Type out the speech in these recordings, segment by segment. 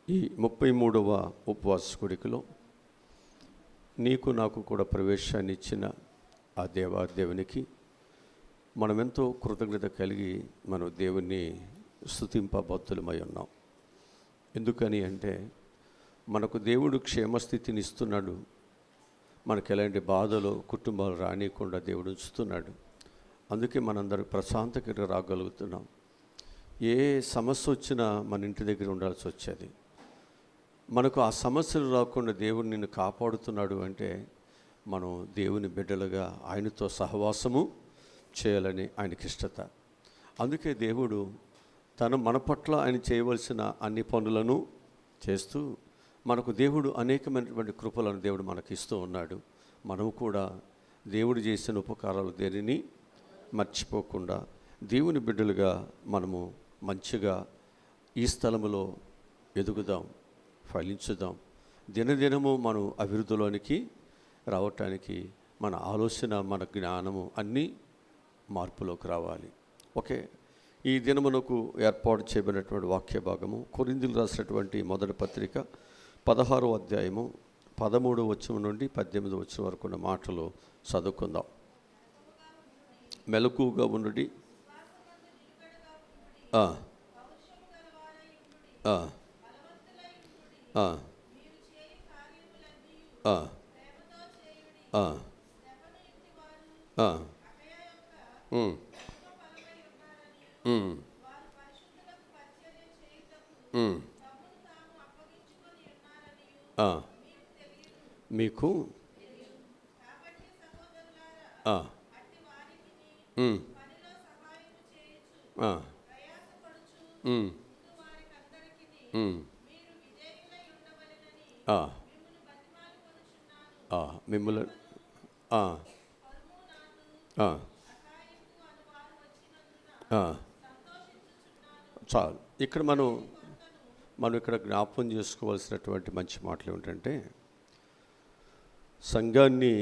ఈ 33వ ఉపవాస కోడికలో నీకు నాకు కూడా ప్రవేశాన్ని ఇచ్చిన ఆ దేవునికి మనమెంతో కృతజ్ఞత కలిగి మనం దేవుణ్ణి స్తుతింపబద్ధులమై ఉన్నాం. ఎందుకని అంటే మనకు దేవుడు క్షేమస్థితిని ఇస్తున్నాడు. మనకు ఎలాంటి బాధలు కుటుంబాలు రానియకుండా దేవుడు ఉంచుతున్నాడు. అందుకే మనందరూ ప్రశాంతకి రాగలుగుతున్నాం. ఏ సమస్య వచ్చినా మన ఇంటి దగ్గర ఉండాల్సి వచ్చేది. మనకు ఆ సమస్యలు రాకుండా దేవుడు నిన్ను కాపాడుతున్నాడు అంటే మనం దేవుని బిడ్డలుగా ఆయనతో సహవాసము చేయాలని ఆయనకి ఇష్టత. అందుకే దేవుడు మన పట్ల ఆయన చేయవలసిన అన్ని పనులను చేస్తూ మనకు దేవుడు అనేకమైనటువంటి కృపలను దేవుడు మనకి ఇస్తూ ఉన్నాడు. మనము కూడా దేవుడు చేసిన ఉపకారాలు దేనిని మర్చిపోకుండా దేవుని బిడ్డలుగా మనము మంచిగా ఈ స్థలములో ఎదుగుదాం, ఫలించుదాం. దినదినము మనం అభివృద్ధిలోనికి రావటానికి మన ఆలోచన, మన జ్ఞానము అన్నీ మార్పులోకి రావాలి. ఓకే, ఈ దినమునకు ఏర్పాటు చేయబడినటువంటి వాక్య భాగము కొరింథీయులు రాసినటువంటి మొదటి పత్రిక 16వ అధ్యాయము 13వ వచనం నుండి 18వ వచనం వరకు ఉన్న మాటలు చదువుకుందాం. మెలకువగా ఉండుడి, మీకు మిమ్మల్ని చాలు. ఇక్కడ మనం ఇక్కడ జ్ఞాపకం చేసుకోవాల్సినటువంటి మంచి మాటలు ఏమిటంటే, సంఘాన్ని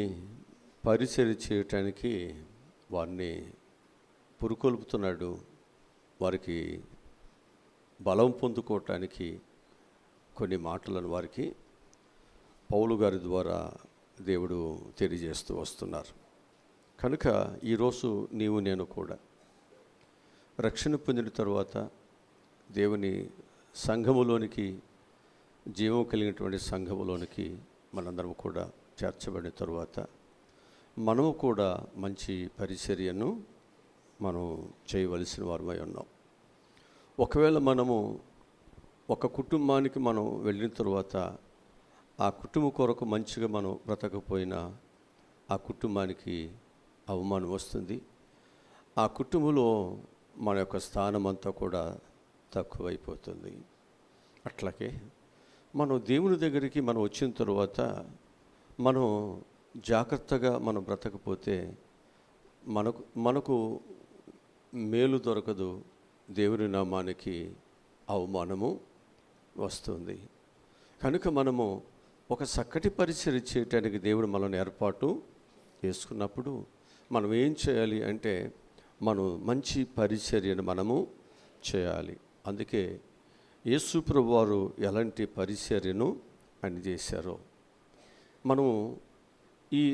పరిచర్య చేయటానికి వారిని పురుకొల్పుతున్నాడు. వారికి బలం పొందుకోవటానికి కొన్ని మాటలను వారికి పౌలు గారి ద్వారా దేవుడు తెలియజేస్తూ వస్తున్నారు. కనుక ఈరోజు నీవు నేను కూడా రక్షణ పొందిన తరువాత దేవుని సంఘములోనికి, జీవం కలిగినటువంటి సంఘములోనికి మనందరం కూడా చేర్చబడిన తరువాత మనము కూడా మంచి పరిచర్యను మనం చేయవలసిన వారమై ఉన్నాం. ఒకవేళ మనము ఒక కుటుంబానికి మనం వెళ్ళిన తరువాత ఆ కుటుంబం కొరకు మంచిగా మనం బ్రతకపోయినా ఆ కుటుంబానికి అవమానం వస్తుంది. ఆ కుటుంబంలో మన యొక్క స్థానం అంతా కూడా తక్కువైపోతుంది. అట్లాగే మనం దేవుని దగ్గరికి మనం వచ్చిన తరువాత మనం జాగ్రత్తగా మనం బ్రతకపోతే మనకు మేలు దొరకదు, దేవుని నామానికి అవమానము వస్తుంది. కనుక మనము ఒక చక్కటి పరిచర్య చేయటానికి దేవుడు మనల్ని ఏర్పాటు చేసుకున్నప్పుడు మనం ఏం చేయాలి అంటే మనం మంచి పరిచర్యను మనము చేయాలి. అందుకే యేసు ప్రభువు వారు ఎలాంటి పరిచర్యను ఆయన చేశారో మనము ఈ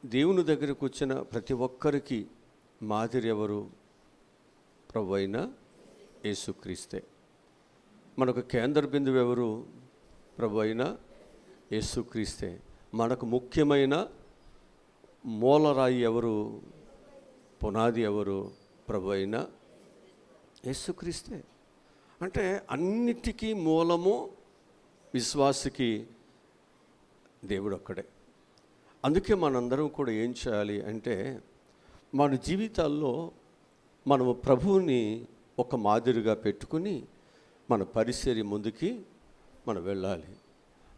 దేవుని దగ్గరకు వచ్చిన ప్రతి ఒక్కరికి మాదిరి ఎవరు? ప్రభు అయిన యేసుక్రీస్తే. మనకు కేంద్ర బిందువు ఎవరు? ప్రభు అయిన యేసుక్రీస్తే. మనకు ముఖ్యమైన మూలరాయి ఎవరు? పునాది ఎవరు? ప్రభు అయిన యేసుక్రీస్తే. అంటే అన్నిటికీ మూలము విశ్వాసికి దేవుడు ఒక్కడే. అందుకే మనందరం కూడా ఏం చేయాలి అంటే మన జీవితాల్లో మనము ప్రభువుని ఒక మాదిరిగా పెట్టుకుని మన పరిచర్య ముందుకి మనం వెళ్ళాలి.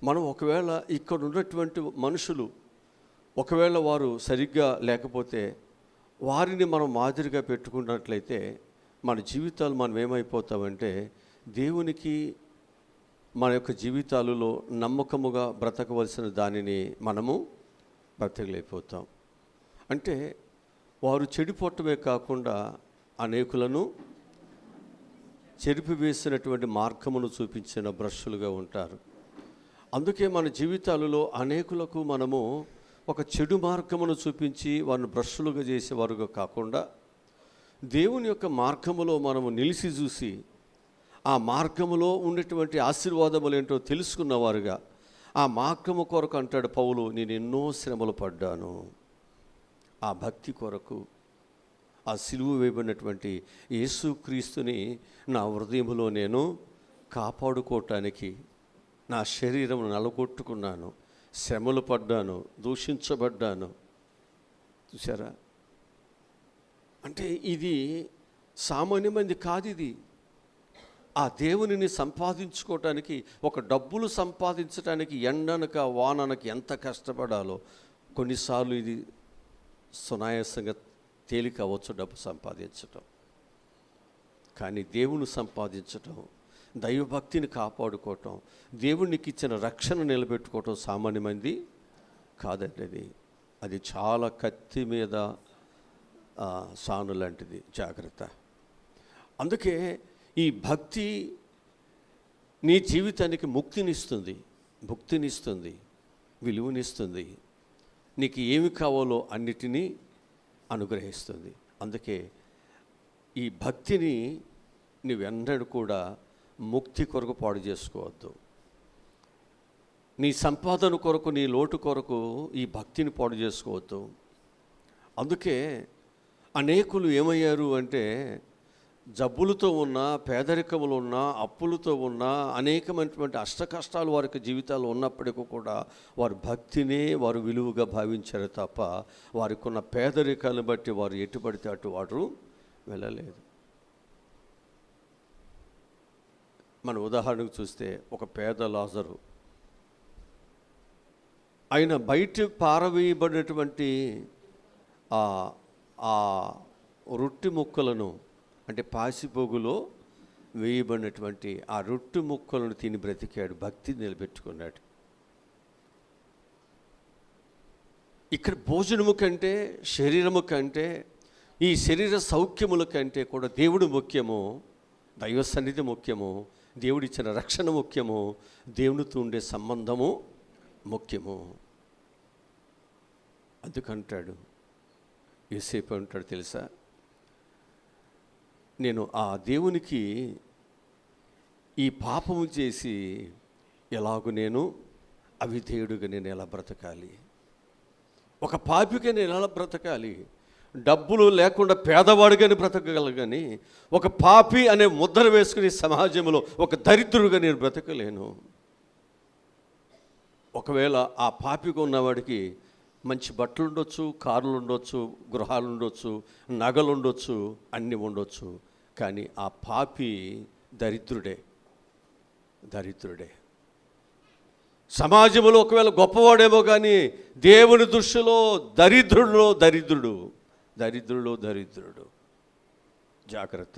మనం ఒకవేళ ఇక్కడ ఉన్నటువంటి మనుషులు ఒకవేళ వారు సరిగ్గా లేకపోతే వారిని మనం మాదిరిగా పెట్టుకున్నట్లయితే మన జీవితాలు మనం ఏమైపోతామంటే దేవునికి మన యొక్క జీవితాలలో నమ్మకముగా బ్రతకవలసిన దానిని మనము బ్రతకలేకపోతాం. అంటే వారు చెడిపోవటమే కాకుండా అనేకులను చెరిపివేసినటువంటి మార్గమును చూపించిన బ్రష్లుగా ఉంటారు. అందుకే మన జీవితాలలో అనేకులకు మనము ఒక చెడు మార్గమును చూపించి వారిని బ్రష్లుగా చేసేవారుగా కాకుండా దేవుని యొక్క మార్గములో మనము నిలిచి చూసి ఆ మార్గములో ఉండేటువంటి ఆశీర్వాదములు ఏంటో తెలుసుకున్నవారుగా ఆ మార్గము కొరకు అంటాడు పౌలు, నేను ఎన్నో శ్రమలు పడ్డాను. ఆ భక్తి కొరకు ఆ సిలువ వేయబడినటువంటి యేసుక్రీస్తుని నా హృదయంలో నేను కాపాడుకోవటానికి నా శరీరం నలగొట్టుకున్నాను, శ్రమలు పడ్డాను, దూషించబడ్డాను. చూసారా? అంటే ఇది సామాన్యమైనది కాదు. ఇది ఆ దేవునిని సంపాదించుకోవటానికి, ఒక డబ్బులు సంపాదించడానికి ఎండనక వాననక ఎంత కష్టపడాలో కొన్నిసార్లు ఇది సునాయాసంగా తేలిక అవ్వచ్చు డబ్బు సంపాదించటం. కానీ దేవుని సంపాదించటం, దైవభక్తిని కాపాడుకోవటం, దేవునికి ఇచ్చిన రక్షణ నిలబెట్టుకోవటం సామాన్యమైనది కాదండి. అది చాలా కత్తి మీద సాను లాంటిది. జాగ్రత్త. అందుకే ఈ భక్తి నీ జీవితానికి ముక్తినిస్తుంది, విలువనిస్తుంది, నీకు ఏమి కావాలో అన్నిటినీ అనుగ్రహిస్తుంది. అందుకే ఈ భక్తిని నువ్వెన్నడూ కూడా ముక్తి కొరకు పాడు చేసుకోవద్దు. నీ సంపాదన కొరకు, నీ లోటు కొరకు ఈ భక్తిని పాడు చేసుకోవద్దు. అందుకే అనేకులు ఏమయ్యారు అంటే, జబ్బులతో ఉన్న, పేదరికములు ఉన్న, అప్పులతో ఉన్న, అనేకమైనటువంటి అష్టకష్టాలు వారికి జీవితాలు ఉన్నప్పటికీ కూడా వారు భక్తినే వారు విలువగా భావించారు తప్ప వారికి ఉన్న పేదరికాలను బట్టి వారు ఎటుపడితే అటు వారు వెళ్ళలేదు. మన ఉదాహరణకు చూస్తే ఒక పేద లాజరు, ఆయన బయట పారవేయబడినటువంటి ఆ రొట్టె ముక్కలను, అంటే పాసిపోగులో వేయబడినటువంటి ఆ రొట్టె ముక్కలను తిని బ్రతికాడు, భక్తి నిలబెట్టుకున్నాడు. ఇక్కడ భోజనము కంటే, శరీరము కంటే, ఈ శరీర సౌఖ్యముల కంటే కూడా దేవుడు ముఖ్యము, దైవ సన్నిధి ముఖ్యము, దేవుడిచ్చిన రక్షణ ముఖ్యము, దేవునితో ఉండే సంబంధము ముఖ్యము. అందుకంటాడు యోసేపు అంటాడు, తెలుసా, నేను ఆ దేవునికి ఈ పాపము చేసి ఎలాగూ నేను అవిధేయుడుగా నేను ఎలా బ్రతకాలి, ఒక పాపిగా నేను ఎలా బ్రతకాలి, డబ్బులు లేకుండా పేదవాడిగానే బ్రతకగలగాని ఒక పాపి అనే ముద్ర వేసుకుని సమాజంలో ఒక దరిద్రుడిగా నేను బ్రతకలేను. ఒకవేళ ఆ పాపిగా ఉన్నవాడికి మంచి బట్టలు ఉండొచ్చు, కార్లు ఉండొచ్చు, గృహాలు ఉండొచ్చు, నగలు ఉండొచ్చు, అన్నీ ఉండొచ్చు, కానీ ఆ పాపి దరిద్రుడే. సమాజంలో ఒకవేళ గొప్పవాడేమో కానీ దేవుని దృష్టిలో దరిద్రుడు. జాగ్రత్త.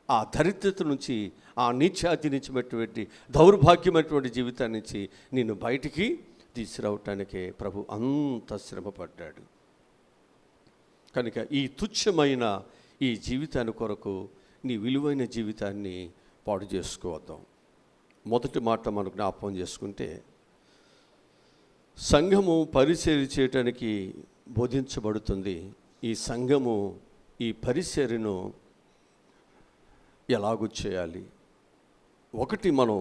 ఆ దరిద్రత నుంచి, ఆ నీచాతి నుంచి, దౌర్భాగ్యమైనటువంటి జీవితాన్ని నుంచి నిన్ను బయటికి తీసుకురావటానికే ప్రభు అంత శ్రమపడ్డాడు. కనుక ఈ తుచ్చమైన ఈ జీవితాన్ని కొరకు నీ విలువైన జీవితాన్ని పాడు చేసుకోవద్దాం. మొదటి మాట మనం జ్ఞాపకం చేసుకుంటే, సంఘము పరిచర్య చేయటానికి బోధించబడుతుంది. ఈ సంఘము ఈ పరిచర్యను ఎలాగూ చేయాలి. ఒకటి, మనం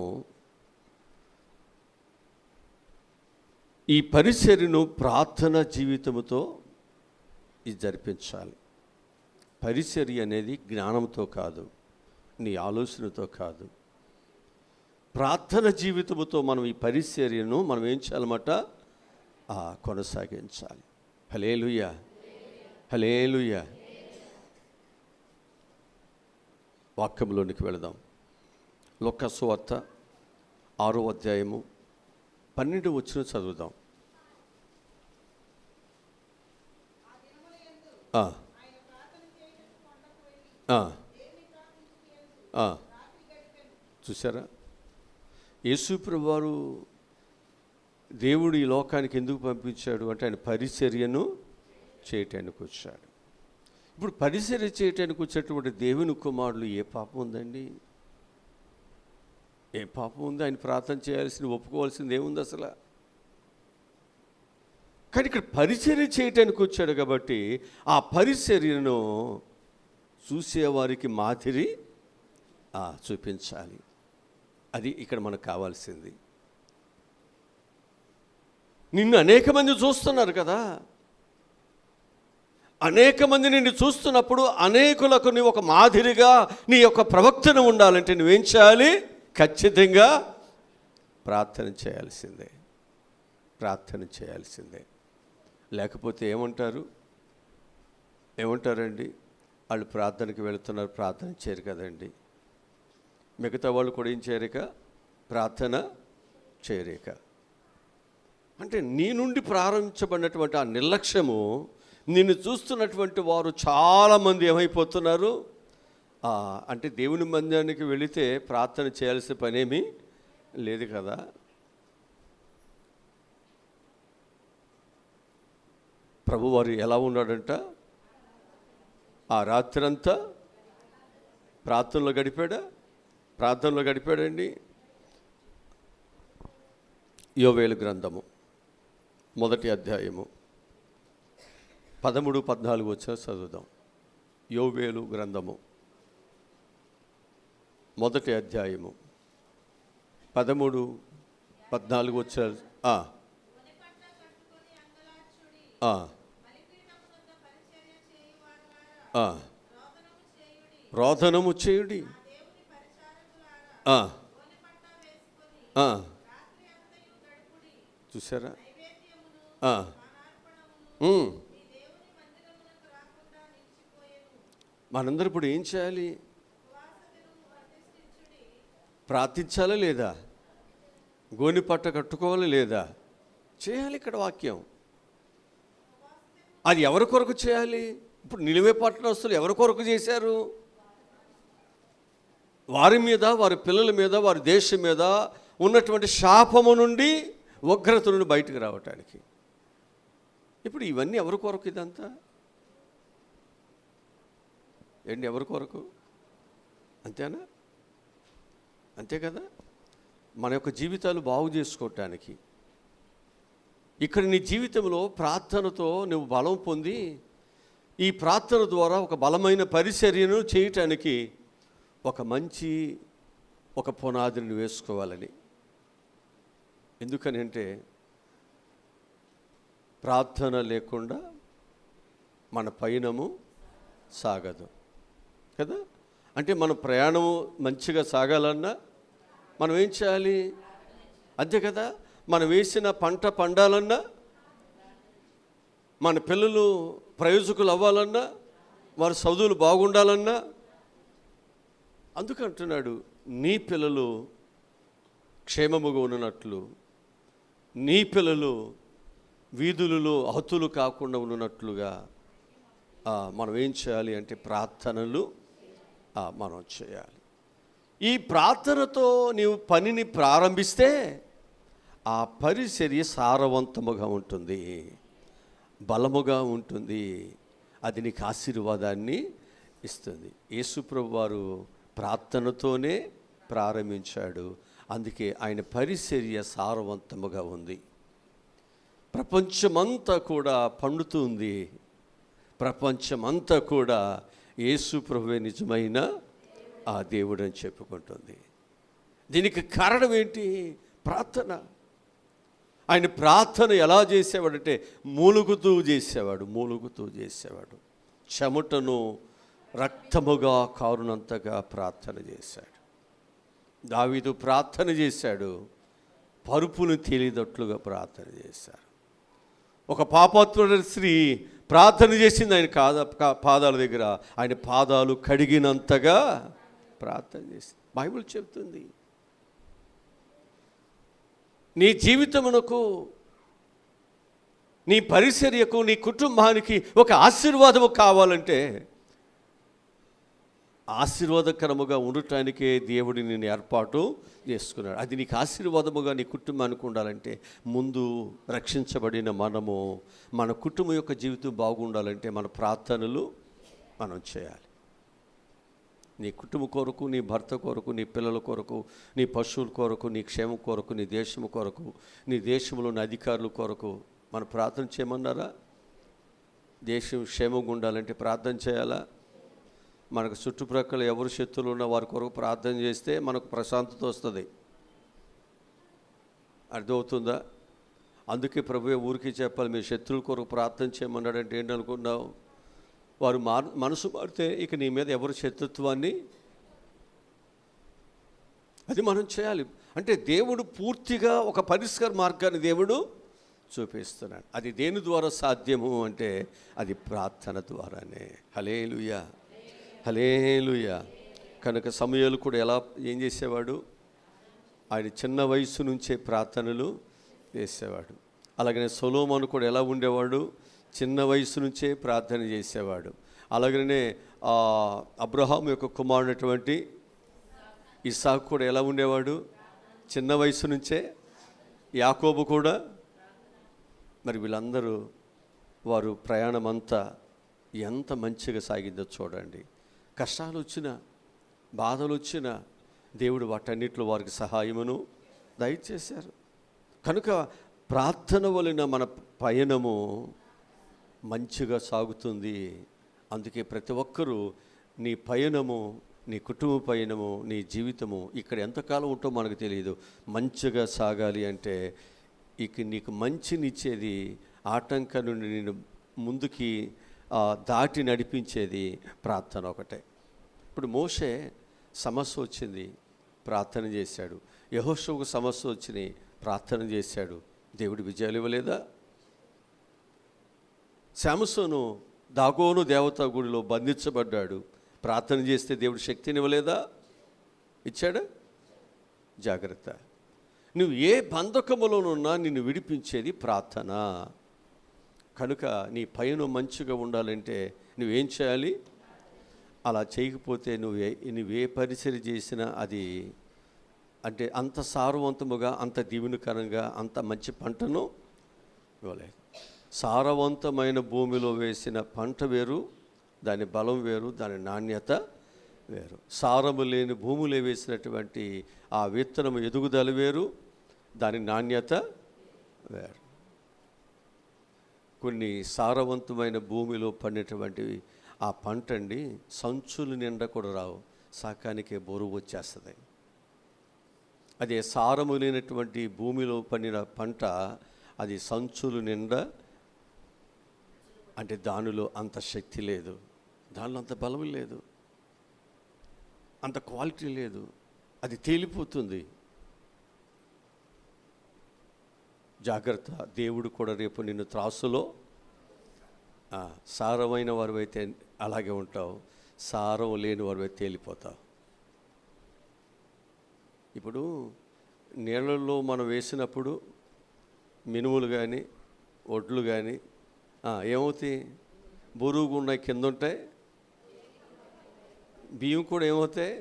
ఈ పరిచర్యను ప్రార్థన జీవితముతో ఇది జరిపించాలి. పరిచర్య అనేది జ్ఞానంతో కాదు, నీ ఆలోచనతో కాదు, ప్రార్థన జీవితముతో మనం ఈ పరిచర్యను మనం ఏం చేయాలన్నమాట, కొనసాగించాలి. హల్లెలూయా, హల్లెలూయా. వాక్యంలోనికి వెళదాం. లూకా సువార్త 6వ అధ్యాయము 12వ వచనం చదువుదాం. చూసారా, యేసు ప్రభువారు దేవుడు ఈ లోకానికి ఎందుకు పంపించాడు అంటే ఆయన పరిచర్యను చేయటానికి వచ్చాడు. ఇప్పుడు పరిచర్య చేయటానికి వచ్చేటువంటి దేవుని కుమారులు ఏ పాపం ఉందండి? ఏ పాపం ఉంది? ఆయన ప్రార్థన చేయాల్సింది, ఒప్పుకోవాల్సింది ఏముంది అసలు? కానీ ఇక్కడ పరిచర్య చేయటానికి వచ్చాడు కాబట్టి ఆ పరిచర్యను చూసేవారికి మాదిరి చూపించాలి. అది ఇక్కడ మనకు కావాల్సింది. నిన్ను అనేక మంది చూస్తున్నారు కదా, అనేక మంది నిన్ను చూస్తున్నప్పుడు అనేకులకు నీ ఒక మాదిరిగా నీ యొక్క ప్రవక్తన ఉండాలంటే నువ్వేం చేయాలి? ఖచ్చితంగా ప్రార్థన చేయాల్సిందే, ప్రార్థన చేయాల్సిందే. లేకపోతే ఏమంటారండి? వాళ్ళు ప్రార్థనకి వెళుతున్నారు, ప్రార్థన చేయరు కదండి. మిగతా వాళ్ళు కూడా ఏం చేయలేక, ప్రార్థన చేయలేక. అంటే నీ నుండి ప్రారంభించబడినటువంటి ఆ నిర్లక్ష్యము నిన్ను చూస్తున్నటువంటి వారు చాలామంది ఏమైపోతున్నారు అంటే దేవుని మందిరానికి వెళితే ప్రార్థన చేయాల్సిన పనేమీ లేదు కదా. ప్రభువారు ఎలా ఉన్నాడంట? ఆ రాత్రంతా ప్రార్థనలో గడిపాడండి. యోవేలు గ్రంథము 1వ అధ్యాయము 13-14 వచ్చా చదువుదాం. యోవేలు గ్రంథము 1వ అధ్యాయము 13-14 వచ్చా. రోదనము చేయుడి. చూసారా? మనందరూ ఇప్పుడు ఏం చేయాలి? ప్రార్థించాలా లేదా? గోని పట్ట కట్టుకోవాలి లేదా? చేయాలి. ఇక్కడ వాక్యం అది ఎవరి కొరకు చేయాలి? ఇప్పుడు నిలివే పట్టణస్తులు ఎవరి కొరకు చేశారు? వారి మీద, వారి పిల్లల మీద, వారి దేశం మీద ఉన్నటువంటి శాపము నుండి, ఉగ్రత నుండి బయటకు రావటానికి. ఇప్పుడు ఇవన్నీ ఎవరి కొరకు? ఇదంతా ఏంటి? ఎవరి కొరకు? అంతేనా? అంతే కదా. మన యొక్క జీవితాలు బాగు చేసుకోవటానికి. ఇక్కడ నీ జీవితంలో ప్రార్థనతో నువ్వు బలం పొంది ఈ ప్రార్థన ద్వారా ఒక బలమైన పరిచర్యను చేయటానికి ఒక పునాదిని వేసుకోవాలని. ఎందుకని అంటే ప్రార్థన లేకుండా మన పయనము సాగదు కదా. అంటే మన ప్రయాణము మంచిగా సాగాలన్నా మనం ఏం చేయాలి? అంతే కదా. మనం వేసిన పంట పండాలన్నా, మన పిల్లలు ప్రయోజకులు అవ్వాలన్నా, వారి చదువులు బాగుండాలన్నా, అందుకంటున్నాడు నీ పిల్లలు క్షేమముగా ఉన్నట్లు, నీ పిల్లలు వీధులలో హతులు కాకుండా ఉన్నట్లుగా మనం ఏం చేయాలి అంటే ప్రార్థనలు మనం చేయాలి. ఈ ప్రార్థనతో నీవు పనిని ప్రారంభిస్తే ఆ పరిచర్య సారవంతముగా ఉంటుంది, బలముగా ఉంటుంది, అది నీకు ఆశీర్వాదాన్ని ఇస్తుంది. యేసుప్రభు వారు ప్రార్థనతోనే ప్రారంభించాడు. అందుకే ఆయన పరిచర్య సారవంతముగా ఉంది. ప్రపంచమంతా కూడా పండుతుంది. ప్రపంచమంతా కూడా యేసుప్రభువే నిజమైన ఆ దేవుడు అని చెప్పుకుంటుంది. దీనికి కారణం ఏంటి? ప్రార్థన. ఆయన ప్రార్థన ఎలా చేసేవాడంటే మూలుగుతూ చేసేవాడు. చెమటను రక్తముగా కారునంతగా ప్రార్థన చేశాడు. దావీదు ప్రార్థన చేశాడు, పరుపును తేలిదట్లుగా ప్రార్థన చేశారు. ఒక పాపాత్ముడ స్త్రీ ప్రార్థన చేసింది ఆయన పాదాల దగ్గర. ఆయన పాదాలు కడిగినంతగా ప్రార్థన చేసింది. బైబిల్ చెప్తుంది. నీ జీవితమునకు, నీ పరిచర్యకు, నీ కుటుంబానికి ఒక ఆశీర్వాదము కావాలంటే, ఆశీర్వాదకరముగా ఉండటానికే దేవుడు నిన్ను ఏర్పాటు చేసుకున్నాడు. అది నీకు ఆశీర్వాదముగా నీ కుటుంబానికి ఉండాలంటే ముందు రక్షించబడిన మనము, మన కుటుంబం యొక్క జీవితం బాగుండాలంటే మన ప్రార్థనలు మనం చేయాలి. నీ కుటుంబం కొరకు, నీ భర్త కొరకు, నీ పిల్లల కొరకు, నీ పశువుల కొరకు, నీ క్షేమం కొరకు, నీ దేశం కొరకు, నీ దేశంలోని అధికారుల కొరకు మనం ప్రార్థన చేయమన్నారా? దేశం క్షేమంగా ఉండాలంటే ప్రార్థన చేయాలా? మనకు చుట్టుప్రక్కల ఎవరు శత్రువులు ఉన్న వారి కొరకు ప్రార్థన చేస్తే మనకు ప్రశాంతత వస్తుంది. అర్థమవుతుందా? అందుకే ప్రభువే ఊరికి చెప్పాలి, మీ శత్రువుల కొరకు ప్రార్థన చేయమన్నాడంటే ఏంటనుకున్నావు? వారు మనసు మారితే ఇక నీ మీద ఎవరు శత్రుత్వాన్ని, అది మనం చేయాలి. అంటే దేవుడు పూర్తిగా ఒక పరిష్కార మార్గాన్ని దేవుడు చూపిస్తున్నాడు. అది దేని ద్వారా సాధ్యము అంటే అది ప్రార్థన ద్వారానే. హల్లెలూయా, హల్లెలూయా. కనుక సమూయేలు కూడా ఏం చేసేవాడు? ఆయన చిన్న వయసు నుంచే ప్రార్థనలు చేసేవాడు. అలాగనే సొలొమోను కూడా ఎలా ఉండేవాడు? చిన్న వయసు నుంచే ప్రార్థన చేసేవాడు. అలాగనే అబ్రహాం యొక్క కుమారుడైనటువంటి ఇస్సాకు కూడా ఎలా ఉండేవాడు? చిన్న వయసు నుంచే. యాకోబు కూడా. మరి వీళ్ళందరూ వారు ప్రయాణం అంతా ఎంత మంచిగా సాగిందో చూడండి. కష్టాలు వచ్చినా, బాధలు వచ్చినా దేవుడు వాటన్నిటిలో వారికి సహాయమును దయచేశారు. కనుక ప్రార్థన వలన మన పయనము మంచిగా సాగుతుంది. అందుకే ప్రతి ఒక్కరూ నీ పయనము, నీ కుటుంబ పయనము, నీ జీవితము ఇక్కడ ఎంతకాలం ఉంటో మనకు తెలియదు. మంచిగా సాగాలి అంటే ఇక నీకు మంచినిచ్చేది, ఆటంకం నుండి నేను ముందుకి దాటి నడిపించేది ప్రార్థన ఒకటే. ఇప్పుడు మోషే సమస్య వచ్చింది, ప్రార్థన చేశాడు. యెహోషువకు సమస్య వచ్చింది, ప్రార్థన చేశాడు. దేవుడు విజయాలు ఇవ్వలేదా? శాంసోను దాగోను దేవతా గుడిలో బంధించబడ్డాడు, ప్రార్థన చేస్తే దేవుడు శక్తిని ఇవ్వలేదా? ఇచ్చాడా? జాగ్రత్త. నువ్వు ఏ బంధకములోనున్నా నిన్ను విడిపించేది ప్రార్థన. కనుక నీ పైన మంచిగా ఉండాలంటే నువ్వేం చేయాలి? అలా చేయకపోతే నువ్వే పరిచర్య చేసినా అది అంటే అంత సారవంతముగా, అంత దీవెనకరంగా, అంత మంచి పంటను ఇవ్వలేదు. సారవంతమైన భూమిలో వేసిన పంట వేరు, దాని బలం వేరు, దాని నాణ్యత వేరు. సారము లేని భూమిలో వేసినటువంటి ఆ విత్తనము ఎదుగుదల వేరు, దాని నాణ్యత వేరు. కొన్ని సారవంతమైన భూమిలో పండినటువంటి ఆ పంట అండి సంచులు నిండా కూడా రావు, సాకానికే బరువు వచ్చేస్తుంది. అదే సారము లేనటువంటి భూమిలో పండిన పంట అది సంచులు నిండా, అంటే దానిలో అంత శక్తి లేదు, దానిలో అంత బలం లేదు, అంత క్వాలిటీ లేదు, అది తేలిపోతుంది. జాగ్రత్త. దేవుడు కూడా రేపు నిన్ను త్రాసులో సారమైన వారు అయితే అలాగే ఉంటావు, సారం లేని వారు అయితే తేలిపోతావు. ఇప్పుడు నీళ్ళల్లో మనం వేసినప్పుడు మినుములు కానీ ఒడ్లు కానీ ఏమవుతాయి? బరువుగా ఉన్నాయి, కింద ఉంటాయి. బియ్యం కూడా ఏమవుతాయి?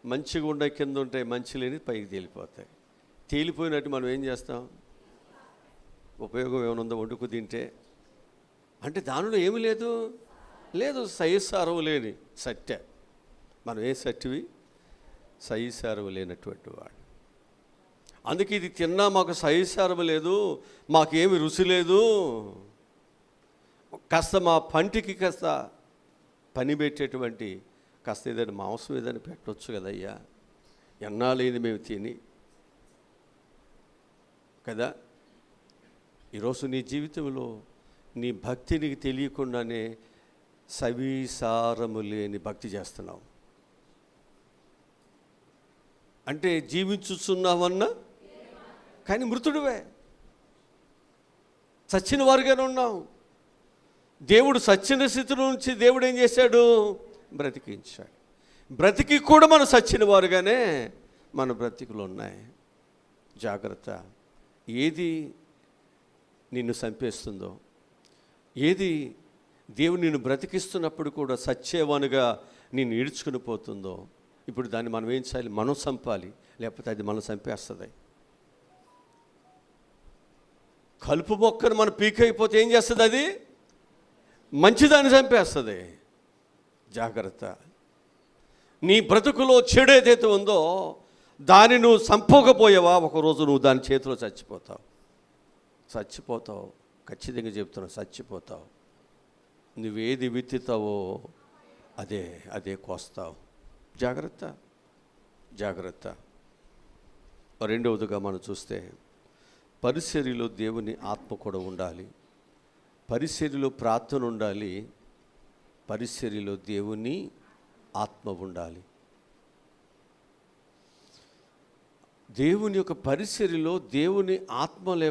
మంచిగా ఉన్నాయి, కింద ఉంటాయి, మంచి లేని పైకి తేలిపోతాయి. తేలిపోయినట్టు మనం ఏం చేస్తాం? ఉపయోగం ఏమైనా ఉందో వండుకు తింటే? అంటే దానిలో ఏమి లేదు సైసారం లేని సత్య. మనం ఏ సత్యవి? సైసారం లేనటువంటి వాడు. అందుకే ఇది తిన్నా మాకు సైసారం లేదు, మాకేమి రుచి లేదు, కాస్త మా పంటికి కాస్త పని పెట్టేటువంటి కాస్త ఏదైనా మాంసం ఏదైనా పెట్టవచ్చు కదయ్యా, ఎన్నాళ్ళైంది మేము తిని కదా. ఈరోజు నీ జీవితంలో నీ భక్తి నీకు తెలియకుండానే సవిసారము లేని భక్తి చేస్తున్నావు. అంటే జీవించుతున్నావన్నా కానీ మృతుడివే, చచ్చిన వారుగానే ఉన్నావు. దేవుడు సచ్చిన స్థితి నుంచి దేవుడు ఏం చేశాడు? బ్రతికించాడు. బ్రతికి కూడా మనం సచ్చిన వారుగానే మన బ్రతికులు ఉన్నాయి. జాగ్రత్త. ఏది నిన్ను చంపేస్తుందో, ఏది దేవుడు నిన్ను బ్రతికిస్తున్నప్పుడు కూడా సచ్చేవానుగా నిన్ను ఈడ్చుకుని పోతుందో, ఇప్పుడు దాన్ని మనం ఏం చేయాలి? మనం చంపాలి, లేకపోతే అది మనం చంపేస్తుంది. కలుపు మొక్కను మనం పీకైపోతే ఏం చేస్తుంది? అది మంచిదాన్ని చంపేస్తుంది. జాగ్రత్త. నీ బ్రతుకులో చెడు ఏదైతే ఉందో దాన్ని నువ్వు సంపోకపోయావా, ఒకరోజు నువ్వు దాని చేతిలో చచ్చిపోతావు. ఖచ్చితంగా చెప్తున్నావు, చచ్చిపోతావు. నువ్వేది విత్తుతావో అదే కోస్తావు. జాగ్రత్త. రెండవదిగా మనం చూస్తే పరిచర్యలో దేవుని ఆత్మ కూడా ఉండాలి. పరిచర్యలో ప్రార్థన ఉండాలి. పరిచర్యలో దేవుని ఆత్మ ఉండాలి. దేవుని యొక్క పరిచర్యలో దేవుని ఆత్మ లేకుండా